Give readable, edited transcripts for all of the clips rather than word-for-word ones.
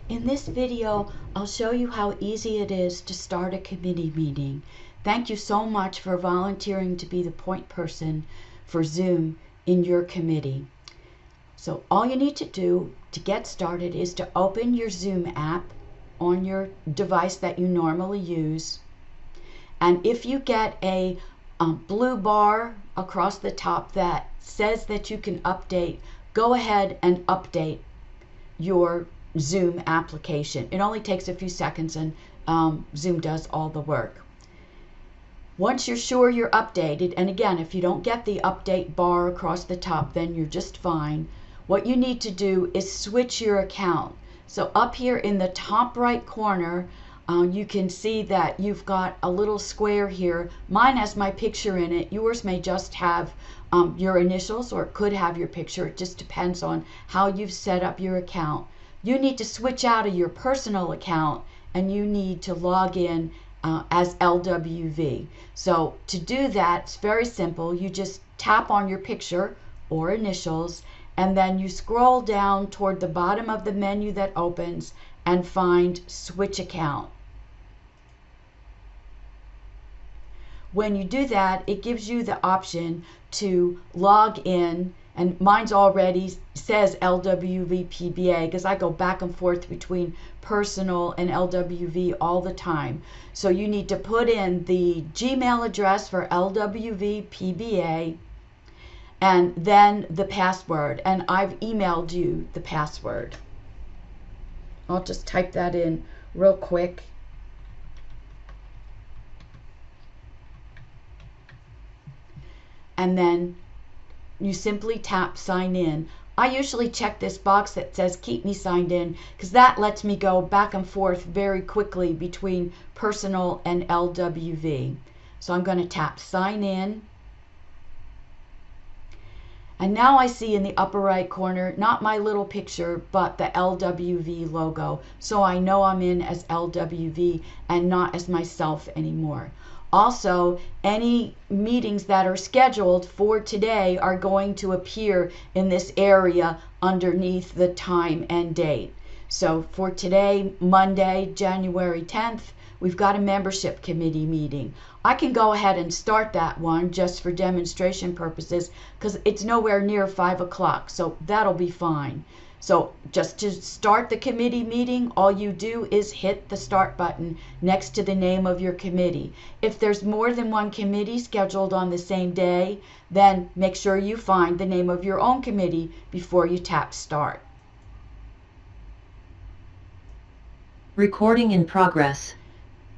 In this video, I'll show you how easy it is to start a committee meeting. Thank you so much for volunteering to be the point person for Zoom in your committee. So all you need to do to get started is to open your Zoom app on your device that you normally use. And if you get a blue bar across the top that says that you can update, go ahead and update your Zoom application. It only takes a few seconds and Zoom does all the work. Once you're sure you're updated, and again, if you don't get the update bar across the top, then you're just fine. What you need to do is switch your account. So up here in the top right corner, you can see that you've got a little square here. Mine has my picture in it. Yours may just have your initials, or it could have your picture. It just depends on how you've set up your account. You need to switch out of your personal account and you need to log in as LWV. So to do that, it's very simple. You just tap on your picture or initials, and then you scroll down toward the bottom of the menu that opens and find Switch Account. When you do that, it gives you the option to log in, and mine's already says LWVPBA because I go back and forth between personal and LWV all the time. So you need to put in the Gmail address for LWVPBA and then the password, and I've emailed you the password. I'll just type that in real quick. And then you simply tap sign in. I usually check this box that says keep me signed in because that lets me go back and forth very quickly between personal and LWV. So I'm going to tap sign in. And now I see in the upper right corner, not my little picture, but the LWV logo. So I know I'm in as LWV and not as myself anymore. Also, any meetings that are scheduled for today are going to appear in this area underneath the time and date. So for today, Monday, January 10th, we've got a membership committee meeting. I can go ahead and start that one just for demonstration purposes because it's nowhere near 5 o'clock, so that'll be fine. So just to start the committee meeting, all you do is hit the start button next to the name of your committee. If there's more than one committee scheduled on the same day, then make sure you find the name of your own committee before you tap start. Recording in progress.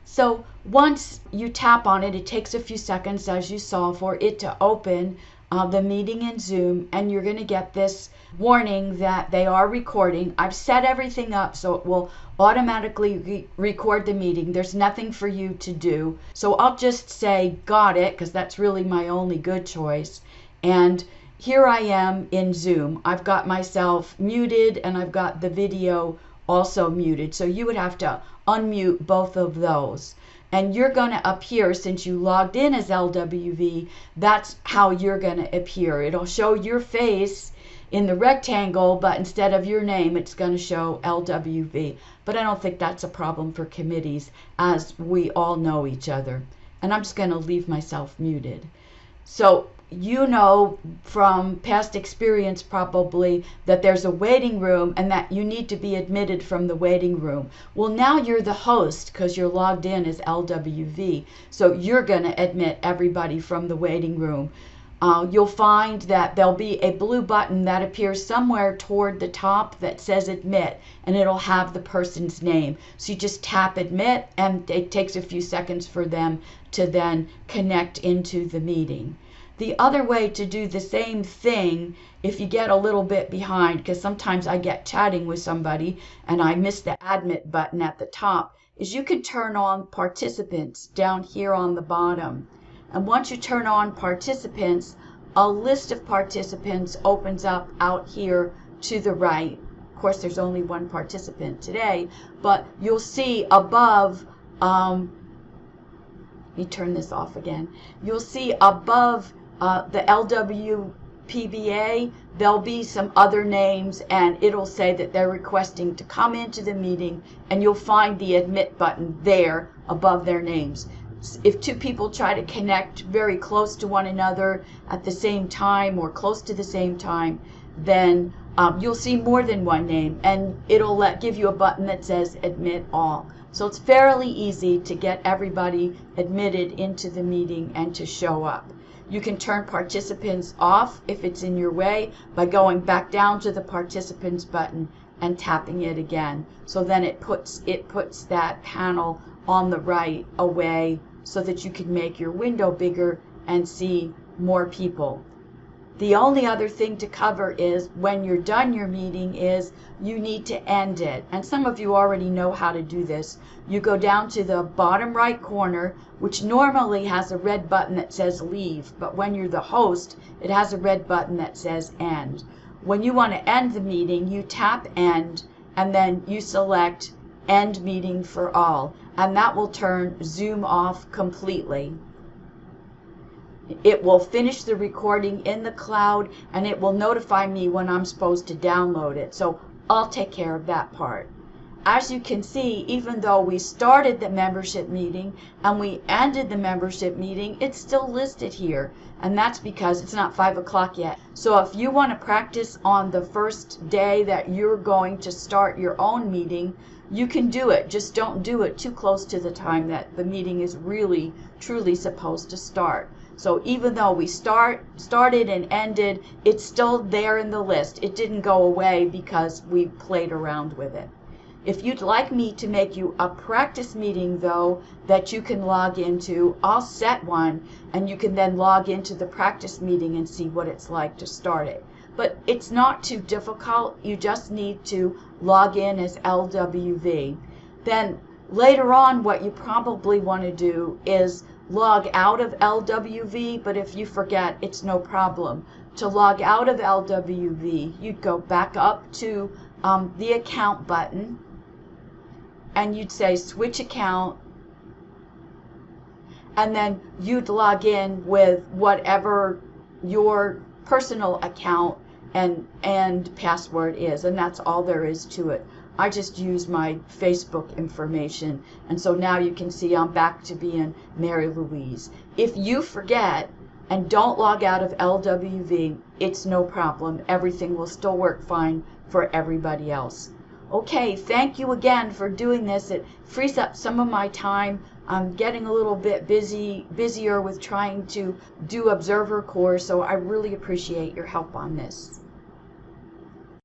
So once you tap on it, it takes a few seconds, as you saw, for it to open the meeting in Zoom, and you're going to get this warning that they are recording. I've set everything up so it will automatically record the meeting. There's nothing for you to do. So I'll just say got it, because that's really my only good choice. And here I am in Zoom. I've got myself muted and I've got the video also muted. So you would have to unmute both of those. And you're going to appear, since you logged in as LWV, that's how you're going to appear. It'll show your face in the rectangle, but instead of your name, it's going to show LWV. But I don't think that's a problem for committees, as we all know each other. And I'm just going to leave myself muted. So you know from past experience probably that there's a waiting room and that you need to be admitted from the waiting room. Well, now you're the host because you're logged in as LWV, so you're going to admit everybody from the waiting room. You'll find that there'll be a blue button that appears somewhere toward the top that says admit, and it'll have the person's name. So you just tap admit, and it takes a few seconds for them to then connect into the meeting. The other way to do the same thing, if you get a little bit behind, because sometimes I get chatting with somebody and I miss the admit button at the top, is you can turn on participants down here on the bottom. And once you turn on participants, a list of participants opens up out here to the right. Of course, there's only one participant today, but you'll see above, let me turn this off again. You'll see above the LWP LWVPBA, there'll be some other names, and it'll say that they're requesting to come into the meeting, and you'll find the admit button there above their names. If two people try to connect very close to one another at the same time or close to the same time, then you'll see more than one name, and it'll give you a button that says admit all. So it's fairly easy to get everybody admitted into the meeting and to show up. You can turn participants off if it's in your way by going back down to the participants button and tapping it again. So then it puts that panel on the right away so that you can make your window bigger and see more people. The only other thing to cover is when you're done your meeting is you need to end it. And some of you already know how to do this. You go down to the bottom right corner, which normally has a red button that says leave, but when you're the host, it has a red button that says end. When you want to end the meeting, you tap end, and then you select end meeting for all, and that will turn Zoom off completely. It will finish the recording in the cloud, and it will notify me when I'm supposed to download it. So I'll take care of that part. As you can see, even though we started the membership meeting and we ended the membership meeting, it's still listed here. And that's because it's not 5 o'clock yet. So if you want to practice on the first day that you're going to start your own meeting, you can do it. Just don't do it too close to the time that the meeting is really, truly supposed to start. So even though we started and ended, it's still there in the list. It didn't go away because we played around with it. If you'd like me to make you a practice meeting, though, that you can log into, I'll set one, and you can then log into the practice meeting and see what it's like to start it. But it's not too difficult. You just need to log in as LWV. Then later on, what you probably want to do is log out of LWV, but if you forget, it's no problem. To log out of LWV, you'd go back up to the account button, and you'd say switch account, and then you'd log in with whatever your personal account and password is, and that's all there is to it. I just use my Facebook information, and so now you can see I'm back to being Mary Louise. If you forget and don't log out of LWV, it's no problem. Everything will still work fine for everybody else. Okay, thank you again for doing this. It frees up some of my time. I'm getting a little bit busier with trying to do Observer Course, so I really appreciate your help on this.